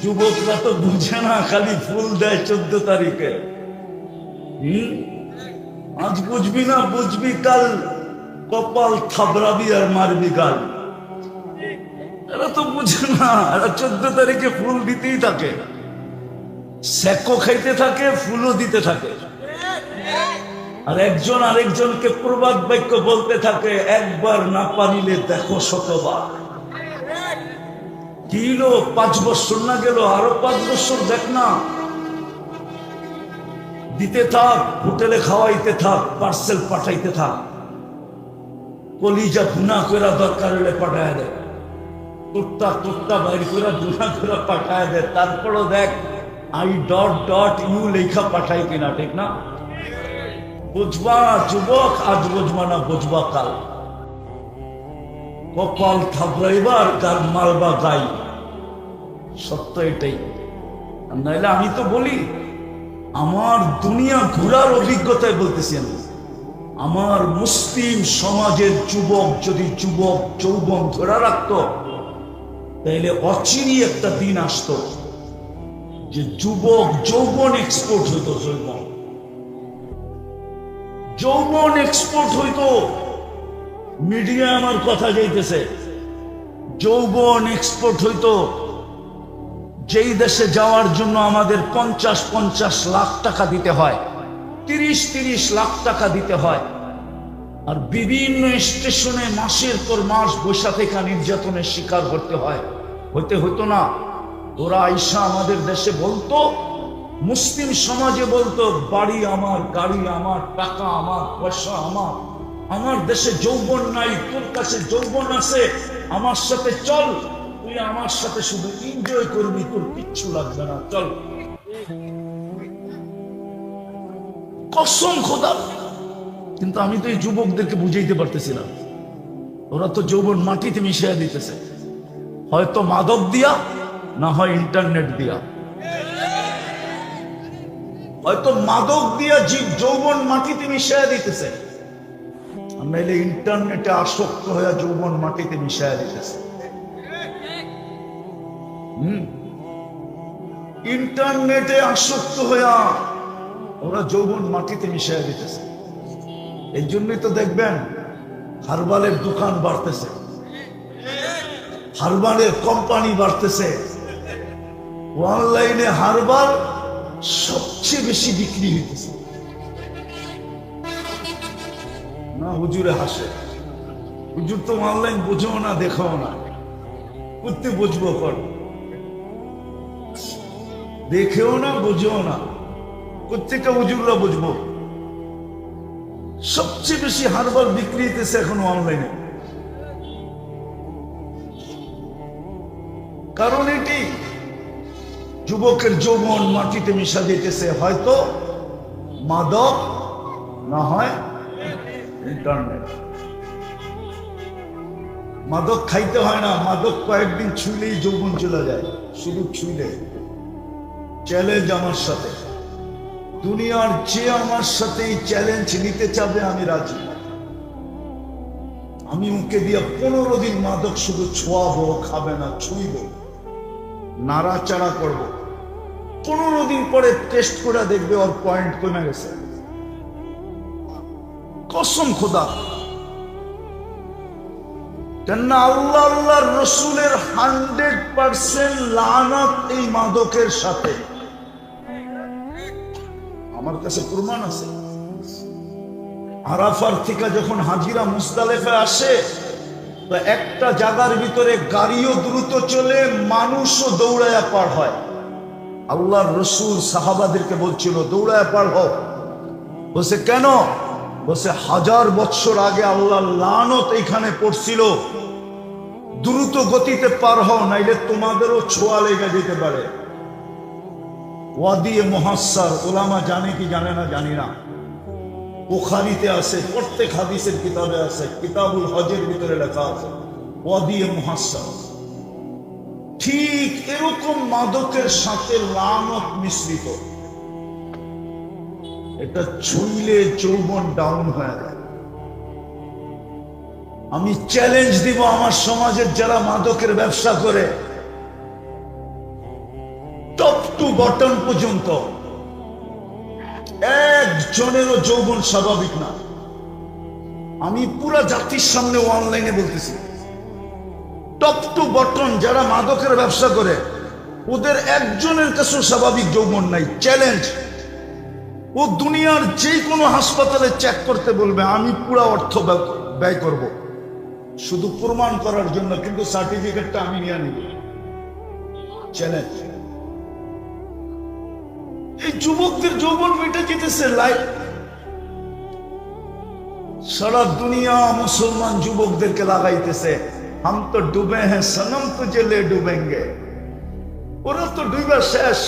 যুবকরা তো বুঝে না, খালি ফুল দেয় 14 তারিখে। আজ বুঝবি না, বুঝবি কাল কপাল থাবড়াবি আর মারবি গাল। এরা তো বুঝে না, এরা 14 তারিখে ফুল দিতেই থাকে, সেকো খাইতে থাকে, ফুলও দিতে থাকে। আর একজন আরেকজনকে প্রবাদ বাক্য বলতে থাকে, একবার না পারিলে দেখো শতবার। কি হলো, 5 বছর না গেল, আরো 5 বছর দেখ না। দিতে থাক, হোটেলে খাওয়াইতে থাক, পার্সেল পাঠাইতে থাক, কলিজা ভুনা করে দরকার হলে পাঠায় দেয়, টুকটা টুকটা বাইর করে ভুনা করে পাঠায় দেয়। তারপরও দেখ I.U লেখা পাঠাই কিনা, ঠিক না? বুঝবা যুবক, আজ বুঝবা না, বুঝবা কাল। কপাল থাবড়াইবার গাল মারবা গাই, সত্য এটাই। নাইলে আমি তো বলি, আমার দুনিয়া ঘোরার অভিজ্ঞতায় বলতেছি আমি, আমার মুসলিম সমাজের যুবক যদি যুবক যৌবন ধরে রাখতো, তাইলে অচিরই একটা দিন আসতো যে যুবক যৌবন এক্সপোর্ট হইতো। যৌবন এক্সপোর্ট হইতো। মিডিয়া আমার কথা যাইতেছে, যৌবন এক্সপোর্ট হইতো। যেই দেশে যাওয়ার জন্য আমাদের 50-50 লাখ টাকা দিতে হয়, 30-30 লাখ টাকা দিতে হয়, আর বিভিন্ন স্টেশনে মাসের পর মাস বৈশা থেকে নির্যাতনের শিকার হতে হয়, হইতো না? ওরা আইসা আমাদের দেশে বলতো, মুসলিম সমাজে বলতো, বাড়ি আমার, গাড়ি আমার, টাকা আমার, পয়সা আমার, আমার দেশে যৌবন নাই, তোর কাছে যৌবন আছে, আমার সাথে চল, তুই আমার সাথে শুধু এনজয় করবি, তোর কিচ্ছু লাগবে না, চল। কসম খোদা। কিন্তু আমি তো এই যুবকদেরকে বুঝাইতে পারতেছি না। ওরা তো যৌবন মাটিতে মিশিয়ে দিতেছে, হয়তো মাদক দিয়া, না হয় ইন্টারনেট দিয়া। হয়তো মাদক দিয়া যৌবন মাটিতে মিশিয়ে দিতেছে, নাইলে ইন্টারনেটে আসক্ত হয়ে যৌবন মাটিতে মিশিয়ে দিতেছে। ইন্টারনেটে আসক্ত হইয়া ওরা যৌবন মাটিতে মিশিয়ে দিতেছে। এই জন্যই তো দেখবেন হারবালের দোকান বাড়তেছে, হারবালের কোম্পানি বাড়তেছে, অনলাইনে হারবাল সবচেয়ে বেশি বিক্রি হইতেছে। না হুজুরে হাসে, হুজুর তো অনলাইন বুঝো না, দেখাও না, করতে বুঝবো কর, দেখেও না, বুঝেও না, প্রত্যেকটা হুজুররা বুঝবো। সবচেয়ে বেশি হারবাল বিক্রি হইতেছে এখন অনলাইনে। কারণ এটি যুবকের যৌবন মাটিতে মিশা দিতেছে, হয়তো মাদক, না হয় ইন্টারনেট। মাদক খাইতে হয় না, মাদক কয়েকদিন ছুঁলেই যৌবন চলে যায়, শুধু ছুঁলে। চ্যালেঞ্জ আমার সাথে, দুনিয়ার যে আমার সাথে এই চ্যালেঞ্জ নিতে চাবে আমি রাজি। আমি ওকে দিয়ে 15 দিন মাদক শুধু ছোঁয়াবো, খাবে না, ছুঁইব, নাড়াচাড়া করব। 15 দিন পরে টেস্ট করে দেখবে ওর পয়েন্ট কমে গেছে, কসম খোদা। কেননা আল্লাহর রসুলের 100% লানত এই মাদকের সাথে। আমার কাছে প্রমাণ আছে। আরাফার থেকে যখন হাজিরা মুজদালিফায় আসে, তো একটা জায়গার ভিতরে গাড়িও দ্রুত চলে, মানুষও দৌড়ায়া পার হয়। আল্লাহর রসুল সাহাবাদেরকে বলছিল, দৌড়ায়া পার হও। বলছে কেন? বলছে 1000 বছর আগে আল্লাহর লানত এখানে পড়ছিল, দ্রুত গতিতে পার হও, নাইলে তোমাদেরও ছোঁয়া লেগে যেতে পারে। ওয়াদি মুহাসসার, ওলামা জানে কি জানে না জানি না, বুখারীতে আছে, প্রত্যেক হাদিসের কিতাবে আছে, কিতাবুল হজের ভিতরে লেখা আছে ওয়াদি মুহাসসার। ঠিক এরকম মাদকের সাথে লানত মিশ্রিত। এটা ছুঁইলে যৌবন ডাউন হয়ে যায়। আমি চ্যালেঞ্জ দিব আমার সমাজের যারা মাদকের ব্যবসা করে, টু বটম পর্যন্ত একজনেরও যৌবন স্বাভাবিক না। আমি পুরা জাতির সামনে অনলাইনে বলতেছি, টপ টু বটম যারা মাদকের ব্যবসা করে ওদের একজনের কাছেও স্বাভাবিক যৌবন নাই। চ্যালেঞ্জ, ও দুনিয়ার যে কোনো হাসপাতালে চেক করতে বলবে, আমি পুরা অর্থ ব্যয় করব শুধু প্রমাণ করার জন্য, কিন্তু সার্টিফিকেটটা আমি নিয়ে নিব। চ্যালেঞ্জ। এই যুবকদের যৌবন মিটে যেতেছে লাইফ। সারা দুনিয়া মুসলমান যুবকদেরকে লাগাইতেছে, হাম তো ডুবে হ্যাঁ সনম তুঝে লে ডুবেঙ্গে। ওরা তো ডুবা শেষ।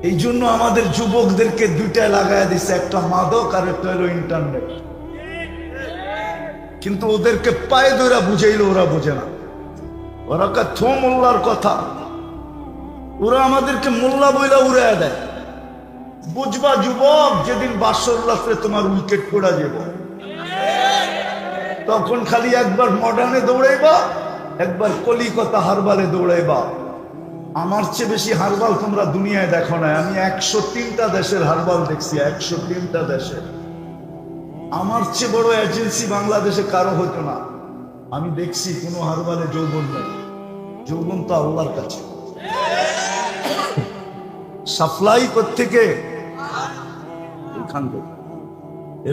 এই জন্য আমাদের যুবকদেরকে দুইটা লাগাই দিছে, একটা মাদক আর একটা হলো ইন্টারনেট। কিন্তু ওদেরকে পায়ে ধরে বুঝাইলে ওরা বোঝে না। ওরা থো মোল্লার কথা, ওরা আমাদেরকে মোল্লা বইলা উড়াইয়া দেয়। বুঝবা যুবক, যেদিন বাসর রাত্রে তোমার উইকেট পড়া যাব, তখন খালি একবার মডার্নে দৌড়াইবা, একবার কলিকতা হারবালে দৌড়াইবা। আমার চেয়ে বেশি হারবাল তোমরা দুনিয়ায় দেখো না। আমি 103টা দেশের হারবাল দেখছি, 103টা দেশের। আমার চেয়ে বড় এজেন্সি বাংলাদেশে কারো হতো না। আমি দেখছি কোনো হারবালে যৌবন নেই। যৌবন তো আল্লাহর কাছে। সাপ্লাই কোত্থেকে? এখান থেকে।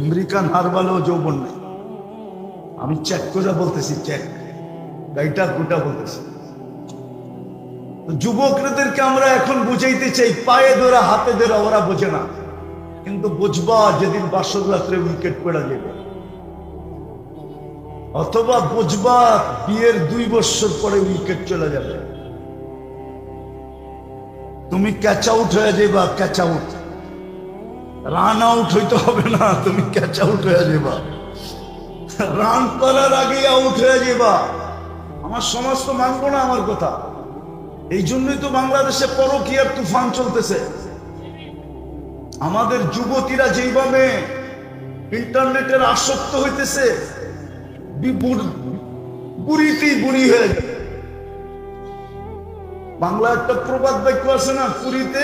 আমেরিকান হারবালেও যৌবন নেই। আমি চেক করে বলতেছি, চেক গাইটা গোটা বলতেছি। যুবকদেরকে আমরা এখন বুঝাইতে চাই, পায়ে ধরা হাতে ধরা ওরা বোঝে না। কিন্তু বুঝবা যেদিন বাসর রাত্রে উইকেট পড়া যাবে, অথবা বুঝবা বিয়ের 2 বছর পরে উইকেট চলে যাবে, তুমি ক্যাচ আউট হয়ে যাবা। ক্যাচ আউট, রান আউট হইতে হবে না, তুমি ক্যাচ আউট হয়ে যাবা। রান করার আগে আউট হয়ে যাবা। আমার সমাজ তো মানবো না আমার কথা। এই জন্যই তো বাংলাদেশে পরকীয়ার তুফান চলতেছে। আমাদের যুবতীরা যেইভাবে ইন্টারনেটের আসক্ত হইতেছে, বুড়িতেই বুড়ি হয়ে যাবে। বাংলা একটা প্রবাদ বাক্য আছে না, কুড়িতে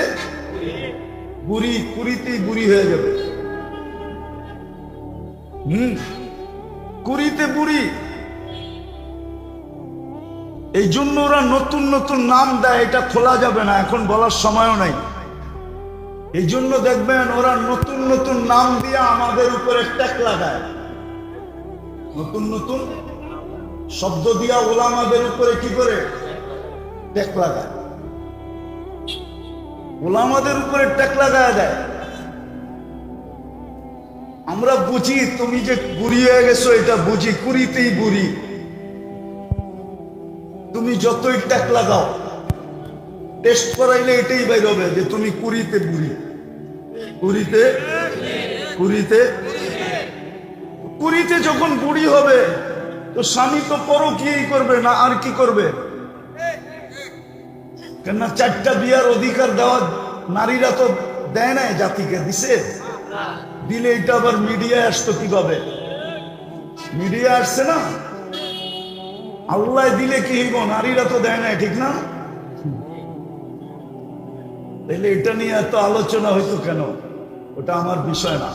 বুড়ি, কুড়িতেই বুড়ি হয়ে যাবে। কুড়িতে বুড়ি। এই জন্য ওরা নতুন নতুন নাম দেয়, এটা খোলা যাবে না, এখন বলার সময়ও নাই। এই জন্য দেখবেন ওরা নতুন নতুন নাম দিয়ে আমাদের উপরে ট্যাগ লাগায়, নতুন নতুন শব্দ দিয়া ওলামাদের উপরে কি করে ট্যাগ লাগায়, ওলামাদের উপরে ট্যাগ লাগায় দেয়। আমরা বুঝি তুমি যে বুড়ি হয়ে গেছো, এটা বুঝি, কুড়িতেই বুড়ি। তুমি যতই ট্যাগ লাগাও, টেস্ট করাইলে এটাই বাইর হবে যে তুমি কুড়িতে বুড়ি। কুড়িতে কুড়িতে কুড়িতে যখন বুড়ি হবে, তো স্বামী তো পরকীয়াই করবে না, আর কি করবে? কেননা 4টা বিয়ার অধিকার দেওয়া নারীরা তো দেয় নাই, জাতিকে দিছে। দিলে এটা আবার মিডিয়ায় আসতো কিভাবে? মিডিয়া আসছে না, আল্লাহ দিলে কি হইব? নারীরা তো দেয় নাই, ঠিক না? তাহলে এটা নিয়ে এত আলোচনা হইতো কেন? ওটা আমার বিষয় না।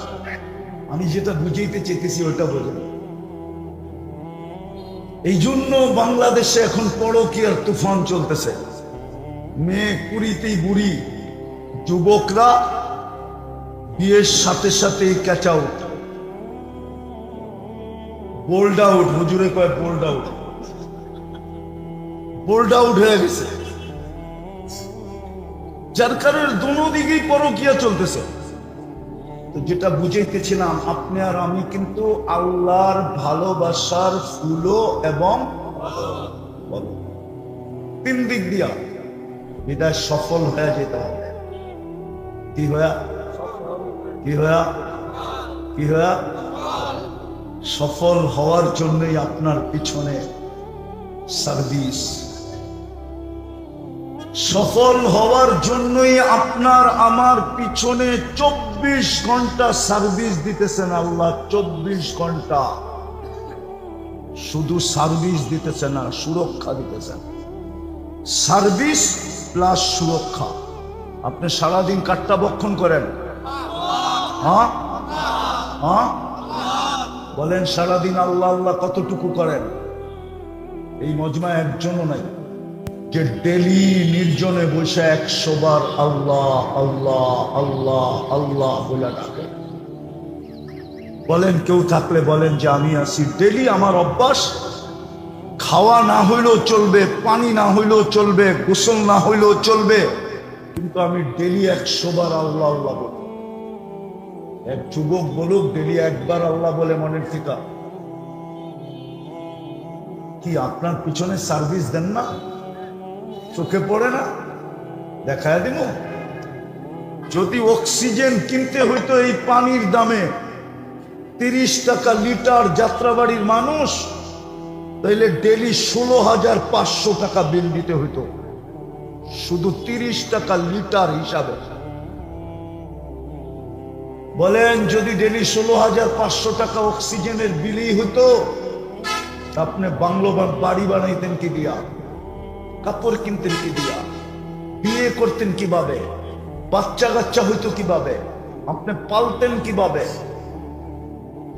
আমি যেটা বুঝাইতে চেয়েছি ওটা বোঝেন। এই জন্য বাংলাদেশে এখন পরকীয়ার তুফান চলতেছে। মেয়ে কুড়িতেই বুড়ি, যুবকরা বিয়ের সাথে সাথে ক্যাচ আউট, বোল্ড আউট। হুজুরে কয় বোল্ড আউট, বোল্ড আউট হয়ে গেছে। যার কারণে দোনো দিকেই পরকীয়া চলতেছে। তো যেটা বুঝাইতেছিলাম, আপনি আর আমি কিন্তু আল্লাহর ভালোবাসার ফুলো এবং 3 দিক দিয়া এটা সফল হয়ে যেতে হবে। কি হয়া কি হয়া কি হয়া সফল হওয়ার জন্যই আপনার পিছনে সার্ভিস। সফল হওয়ার জন্যই আপনার আমার পিছনে 24 ঘন্টা সার্ভিস দিতেছেন আল্লাহ। 24 ঘন্টা শুধু সার্ভিস দিতেছেন না, সুরক্ষা দিতেছেন। সার্ভিস প্লাস সুরক্ষা। আপনি সারাদিন কাট্টা বক্ষণ করেন? হ্যাঁ হ্যাঁ বলেন, সারাদিন আল্লাহ আল্লাহ কতটুকু করেন? এই মজমা একজনও নাই যে ডেলি নির্জনে বসে 100 বার আল্লাহ আল্লাহ আল্লাহ আল্লাহ বলে ডাকে। বলেন কেউ থাকলে বলেন যে আমি আছি। ডেলি আমার অভ্যাস, খাওয়া না হইলেও চলবে, পানি না হইলেও চলবে, গোসল না হইলেও চলবে, কিন্তু আমি ডেলি 100 বার আল্লাহ আল্লাহ বলি। এক যুবক বলুক ডেলি একবার আল্লাহ বলে মনের ঠিকা। কি আপনার পিছনে সার্ভিস দেন না? চোখে পড়ে না? দেখায় দিব। যদি অক্সিজেন কিনতে হইতো এই পানির দামে 30 টাকা লিটার যাত্রাবাড়ির মানুষ, তাইলে ডেলি 16,500 টাকা বিল দিতে হইতো, শুধু 30 টাকা লিটার হিসাবে। বলেন যদি ডেলি 16,500 টাকা অক্সিজেনের বিলই হইতো, আপনি বাংলো বাড়ি বানাইতেন কি দিয়া? কাপড় কিনতেন কি দিয়া? বিয়ে করতেন কিভাবে? বাচ্চা কাচ্চা হইতো কিভাবে? আপনি পালতেন কিভাবে?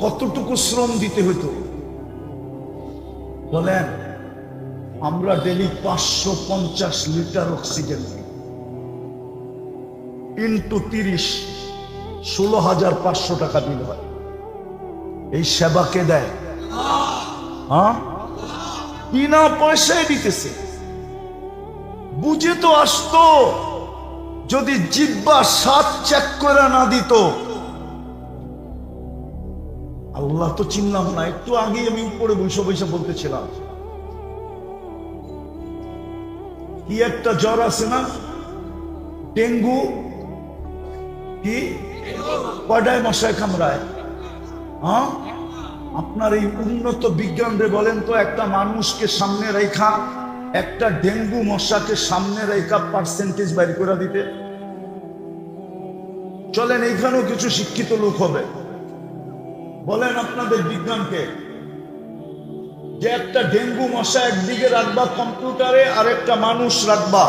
কতটুকু শ্রম দিতে হইতো? বলেন আমরা ডেলি 550 লিটার অক্সিজেন ইন্টু 30, 16,500 টাকা বিল হয়। এই সেবা কে দেয়? হ্যাঁ, বিনা পয়সায় দিতেছে। বুঝে তো আসতো, যদি জিব্বা সাত চেক করে না দিত। আল্লাহ তো চিনলাম না। একটু আগে আমি উপরে বসে বসে বলতেছিলাম, কি একটা জ্বর আছে না, ডেঙ্গু, কি কয়টায় মশায় কামড়ায়? হ্যাঁ, আপনার এই উন্নত বিজ্ঞান রে বলেন তো, একটা মানুষকে সামনে রেখা, একটা ডেঙ্গু মশাকে সামনে রেখা পার্সেন্টেজ বাইর করে দিতে। চলেন এইখানেও কিছু শিক্ষিত লোক হবে, বলেন আপনাদের বিজ্ঞানকে যে একটা ডেঙ্গু মশা একদিকে রাখবা কম্পিউটারে, আর একটা মানুষ রাখবা,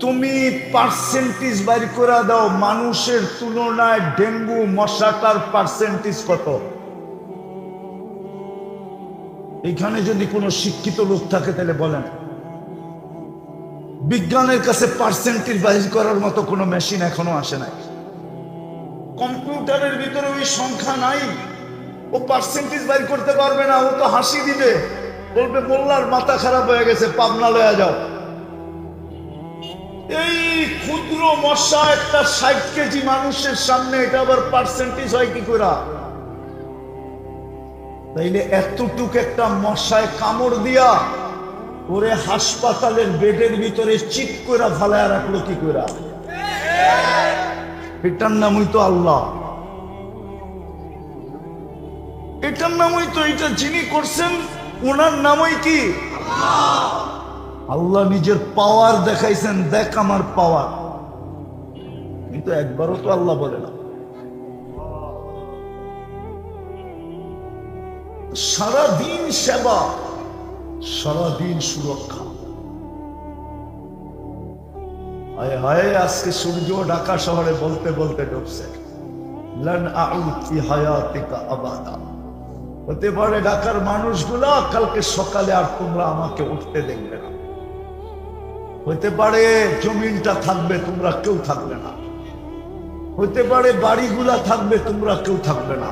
তুমি পার্সেন্টেজ বাইর করে দাও, মানুষের তুলনায় ডেঙ্গু মশাটার পার্সেন্টেজ কত? এখানে যদি কোনো শিক্ষিত লোক থাকে তাহলে বলেন। বিজ্ঞানের কাছে পার্সেন্টেজ বাইর করার মতো কোনো মেশিন এখনো আসে নাই। কম্পিউটারের ভিতরে ওই সংখ্যা নাই, ও পার্সেন্টেজ বাইর করতে পারবে না। ও তো হাসি দিবে, বলবে মোল্লার মাথা খারাপ হয়ে গেছে, পাবনা লয়া যাও। এই ক্ষুদ্র মশা একটা 60 কেজি মানুষের সামনে, এটা আবার পার্সেন্টেজ হয় কি করে? তাইলে এতটুক একটা মশায় কামড় দিয়া ওরে হাসপাতালের বেডের ভিতরে চিৎ করে ফালায় রাখলো কি করে? এটার নামই তো আল্লাহ। এটার নামই তো, এটা যিনি করছেন ওনার নামই কি? আল্লাহ নিজের পাওয়ার দেখাইছেন, দেখ আমার পাওয়ার। কিন্তু একবারও তো আল্লাহ বলে না। সারাদিন সেবা, সারাদিন সুরক্ষা। হায় হায়, আজকে সূর্য ঢাকা শহরে বলতে বলতে ডুবছে। লান আউদ ফি হায়াতিকা আবাদা। হতে পারে ঢাকার মানুষগুলা কালকে সকালে আর তোমরা আমাকে উঠতে দেখবে না। হতে পারে জমিনটা থাকবে, তোমরা কেউ থাকবে না। হতে পারে বাড়িগুলা থাকবে, তোমরা কেউ থাকবে না।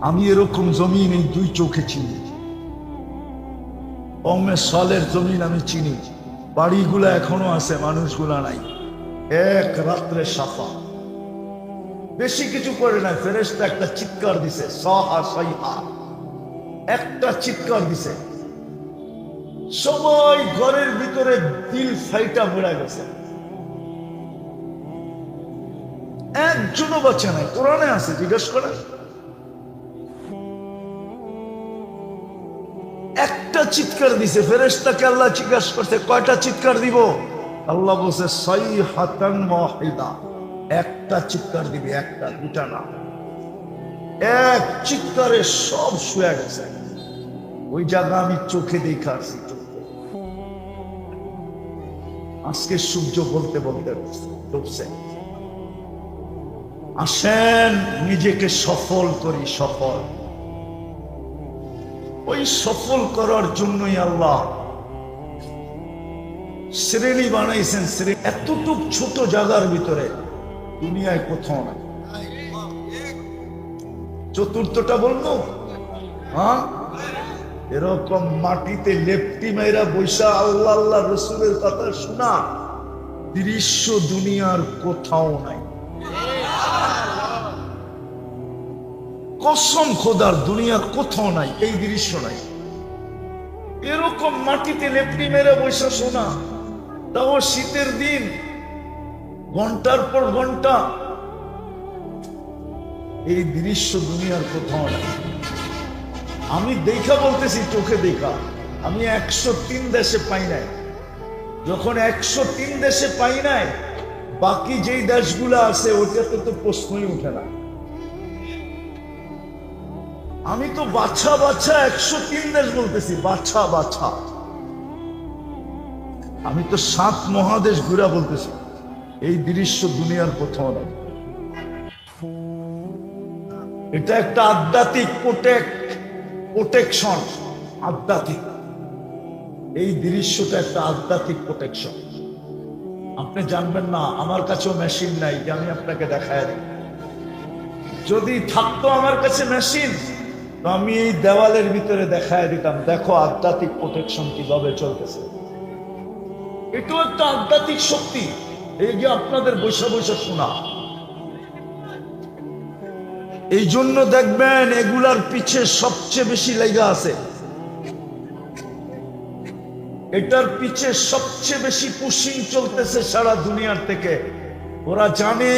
আমি এরকম জমিন এই 2 চোখে চিনি। কমে সলের জমিন আমি চিনি, বাড়িগুলা এখনো আছে, মানুষগুলা নাই। এক রাত্রে সাফা, বেশি কিছু করে না। ফেরেশতা একটা চিৎকার দিছে, সাহা সাইহা, একটা চিৎকার দিছে, সবাই ঘরের ভিতরে দিল ফাইটা বেড়ে গেছে। একজনও বাঁচে নাই। কোরআনে আছে, জিজ্ঞেস করেন। একটা চিৎকার দিছে। ফেরেশতাকে আল্লাহ জিজ্ঞাসা করছে কয়টা চিৎকার দিব? আল্লাহ বলছে সাইহাতান ওয়াহিদা, একটা চিৎকার দিবি, একটা, দুটা না। এক চিৎকারে সব শুয়ে গেছে। ওই জায়গা আমি চোখে দেখা আসছি। আজকে সূর্য বলতে বলতে ডুবছে। আসেন নিজেকে সফল করি, সফল। ওই সফল করার জন্যই আল্লাহ শ্রেণী বানাইছেন। এতটুক ছোট জায়গার ভিতরে দুনিয়ায় কোথাও নাই। চতুর্থটা বলবো, হ্যাঁ, এরকম মাটিতে লেপটি মেয়েরা বৈশা আল্লাহ আল্লাহ রসুলের কথা শোনা দৃশ্য দুনিয়ার কোথাও নাই। কসম খোদার, দুনিয়ার কোথাও নাই, এই দৃশ্য নাই। এরকম মাটিতে লেপটি মেয়েরা বৈশা শোনা, তাও শীতের দিন, ঘন্টার পর ঘন্টা, এই দৃশ্য দুনিয়ার কোথাও নাই। আমি দেখা বলতেছি, চোখে দেখা। আমি 103 দেশে পাই নাই। যখন 103 দেশে পাই নাই, বাকি যেই দেশগুলো আছে ওটাতে তো প্রশ্নই উঠে না। আমি তো বাছা বাছা 103 দেশ বলতেছি, বাছা বাছা। আমি তো 7 মহাদেশ ঘুরা বলতেছি। এই দৃশ্য দুনিয়ার কোথাও নাই। এটা একটা আধ্যাত্মিক প্রোটেকশন, আধ্যাত্মিক। এই দৃশ্যটা একটা আধ্যাত্মিক প্রোটেকশন। আপনি জানবেন না, আমার কাছেও মেশিন নাই যে আমি আপনাকে দেখায় দিই। যদি থাকতো আমার কাছে মেশিন, তো আমি এই দেওয়ালের ভিতরে দেখায় দিতাম, দেখো আধ্যাত্মিক প্রোটেকশন কিভাবে চলতেছে। এটাও একটা আধ্যাত্মিক শক্তি। এই যে আপনাদের বৈশা বৈশা শোনা, এই জন্য দেখবেন এগুলার পিছে সবচেয়ে বেশি লেগা আছে। এটার পিছে সবচেয়ে বেশি পুশিং চলতেছে সারা দুনিয়ার থেকে। ওরা জানে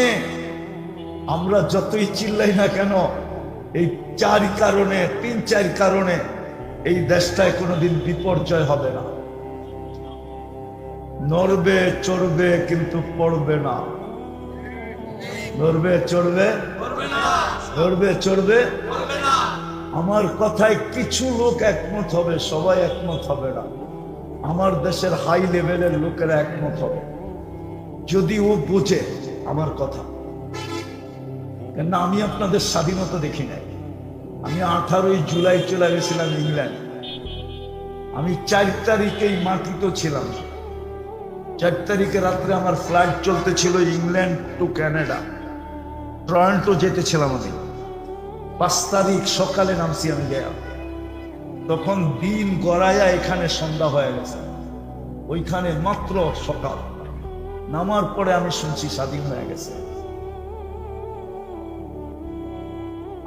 আমরা যতই চিল্লাই না কেন, এই 4 কারণে, 3-4 কারণে এই দেশটায় কোনোদিন বিপর্যয় হবে না। নড়বে চড়বে কিন্তু পড়বে না। নড়বে চড়বে, নড়বে চড়বে। আমার কথায় কিছু লোক একমত হবে, সবাই একমত হবে না। আমার দেশের হাই লেভেলের লোকেরা একমত হবে যদি ও বোঝে আমার কথা। কেননা আমি আপনাদের স্বাধীনতা দেখি নাই। আমি 18 জুলাই চলে গেছিলাম ইংল্যান্ড। আমি 4 তারিখেই মাটিতে ছিলাম। 4 তারিখে রাত্রে আমার ফ্লাইট চলতেছিল ইংল্যান্ড টু কানাডা, টরন্টো যেতেছিলাম আমি। 5 তারিখ সকালে নামছি আমি গেলাম। তখন দিন গড়াইয়া এখানে সন্ধ্যা হয়ে গেছে, ওইখানে মাত্র সকাল। নামার পরে আমি শুনছি স্বাধীন হয়ে গেছে।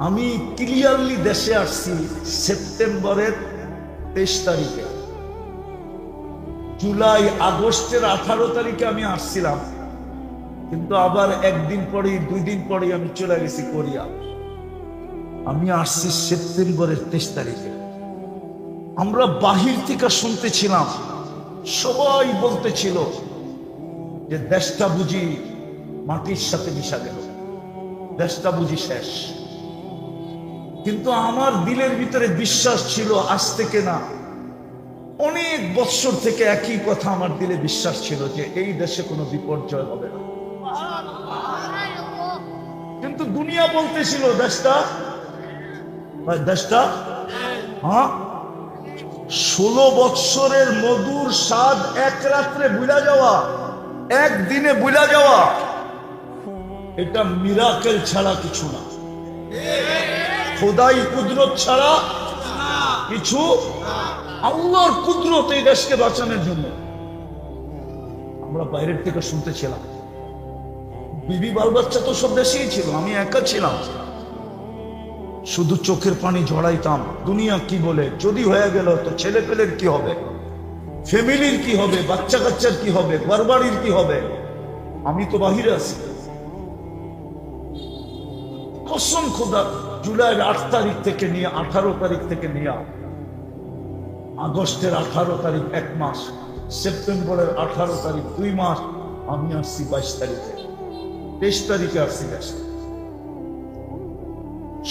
আমি ক্লিয়ারলি দেশে আসছি সেপ্টেম্বরের 23 তারিখে। জুলাই আগস্টের 18 তারিখে আমি আসছিলাম, কিন্তু আবার 1 দিন পরে 2 দিন পরে আমি চলে গেছি কোরিয়া। আমি আসছি সেপ্টেম্বরের 23 তারিখে। আমরা বাহির থেকে শুনতেছিলাম, সবাই বলতেছিল যে দেশটা বুঝি মাটির সাথে মিশা গেল, দেশটা বুঝি শেষ। কিন্তু আমার দিলের ভিতরে বিশ্বাস ছিল, আজ থেকে না, অনেক বছর থেকে একই কথা আমার দিলে বিশ্বাস ছিল যে এই দেশে কোনো বিপর্যয় হবে না। কিন্তু দুনিয়া বলতেছিল দেশটা, হ্যাঁ, 16 বৎসরের মধুর স্বাদ এক রাত্রে ভুলা যাওয়া, একদিনে ভুলা যাওয়া, এটা মিরাকেল ছাড়া কিছু না। খোদাই কুদরত ছাড়া কিছু। আল্লাহর কুদরত এই দেশকে বাঁচানোর জন্য। আমরা বাইরের থেকে শুনতেছিলাম, বিবি বাল বাচ্চা তো সব দেশেই ছিল, আমি একা ছিলাম। শুধু চোখের পানি ঝরাইতাম, দুনিয়া কি বলে, যদি হয়ে গেল তো ছেলে পেলের কি হবে, ফ্যামিলির কি হবে, বাচ্চা কাচ্চার কি হবে, ঘরবাড়ির কি হবে। আমি তো বাহিরে আছি। কসম খোদা, জুলাইয়ের 8 তারিখ থেকে নিয়ে 18 তারিখ থেকে নিয়ে আগস্টের 18 তারিখ 1 মাস, সেপ্টেম্বরের 18 তারিখ 2 মাস, আমি আসছি 22 তারিখে, 23 তারিখে আসছি দেশে।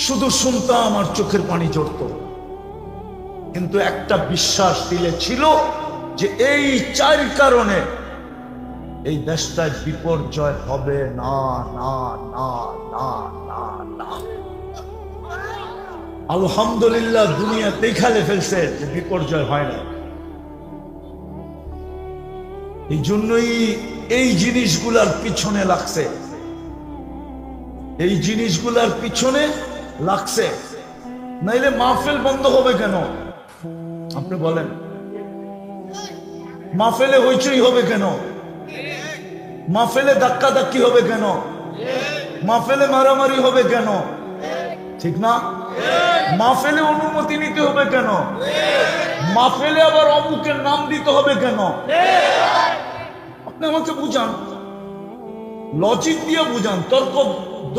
শুধু শুনতাম, আমার চোখের পানি ঝরত। কিন্তু একটা বিশ্বাস দিলে ছিল যে এই 4 কারণে এই দেশটায় বিপর্যয় হবে না, না, না, না, না, না। আলহামদুলিল্লাহ, দুনিয়া দেখালে ফেলছে যে বিপর্যয় হয় না। এই জন্যই এই জিনিসগুলার পিছনে লাগছে, এই জিনিসগুলার পিছনে লাগছে। নাইলে মাহফিল বন্ধ হবে কেন? আপনি বলেন, মাহফিলে হইচই হবে কেন? মাহফিলে ধাক্কা ধাক্কি হবে কেন? মাহফিলে মারামারি হবে কেন? ঠিক না? মাহফিলে অনুমতি নিতে হবে কেন? মাহফিলে আবার অমুকের নাম দিতে হবে কেন? আপনি আমাকে বুঝান, লজিক দিয়ে বুঝান, তর্ক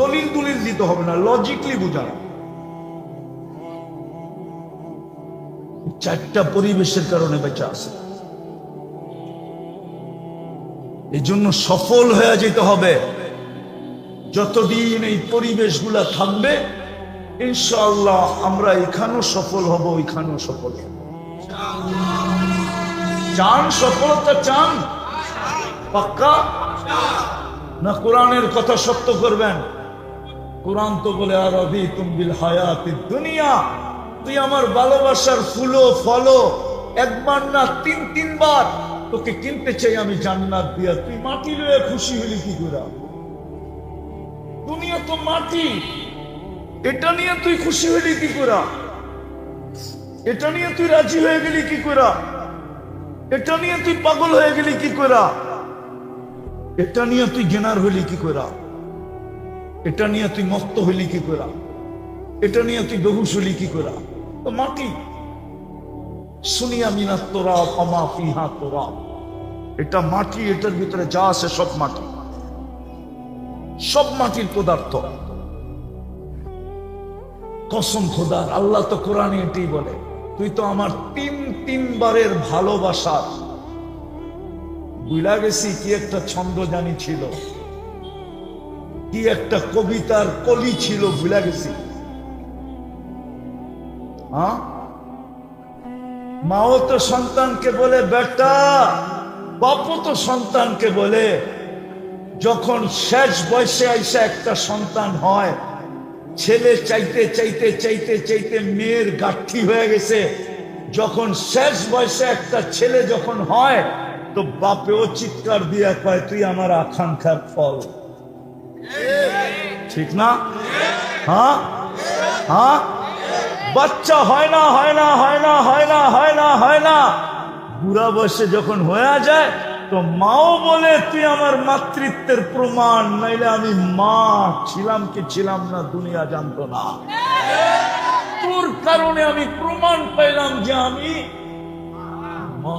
দলিল দলিল দিতে হবে না, লজিকলি বুঝান। চারটা পরিবেশের কারণে বেঁচে আছে। এই জন্য সফল হয়ে যেতে হবে। যতদিন এই পরিবেশগুলা থাকবে, ইনশাআল্লাহ আমরা এখানেও সফল হব, ওইখানেও সফল হব। চান সফলতা? চান পাক্কা না? কোরআনের কথা সত্য করবেন? কোরআন তো বলে আর রাদিতুম বিল হায়াতিদ দুনিয়া, তুই আমার ভালোবাসার ফুলো ফলো একবার না তিনবার তোকে কিনতে চাই আমি জান্নাত দিয়া, তুই মাটি লয়ে খুশি হলি কি করে? দুনিয়া তো মাটি, এটা নিয়ে তুই খুশি হলি কি করে? এটা নিয়ে তুই রাজি হয়ে গেলি কি করে? এটা নিয়ে তুই পাগল হয়ে গেলি কি করে? এটা নিয়ে তুই গেনার হইলি কি করে? এটা নিয়ে তুই মস্ত হইলি কি করে? এটা নিয়ে তুই বেহুশ হইলি কি করে? তো মাটি। সুনিয়া মিনাত তুরাব আমা ফিহা তুরাব, এটা মাটি, এটার ভিতরে যা আছে সব মাটি, সব মাটির পদার্থ। কসম খোদার, আল্লাহ তো কোরআনে এটাই বলে, তুই তো আমার তিনবারের ভালোবাসা। বুঝলা গেছি কি একটা ছন্দ জানি ছিল, কি একটা কবিতার কলি ছিল, ভুলা গেছি। হ্যাঁ, মাও তো সন্তানকে বলে বেটা, বাপও তো সন্তানকে বলে। যখন শেষ বয়সে আইসা একটা সন্তান হয়, ছেলে চাইতে চাইতে চাইতে চাইতে মেয়ের গাঠি হয়ে গেছে, যখন শেষ বয়সে একটা ছেলে যখন হয়, তো বাপেও চিৎকার দিয়া কয় তুই আমার আকাঙ্ক্ষার ফল। ঠিক না? হ্যাঁ হ্যাঁ, বাচ্চা হয় না, হয় না, হয় না, হয় না, হয় না, হয় না, বুড়া বয়সে যখন হয়ে যায়, তো মাও বলে তুই আমার মাতৃত্বের প্রমাণ, নাইলে আমি মা ছিলাম কি ছিলাম না দুনিয়া জানতো না, তোর কারণে আমি প্রমাণ পাইলাম যে আমি মা।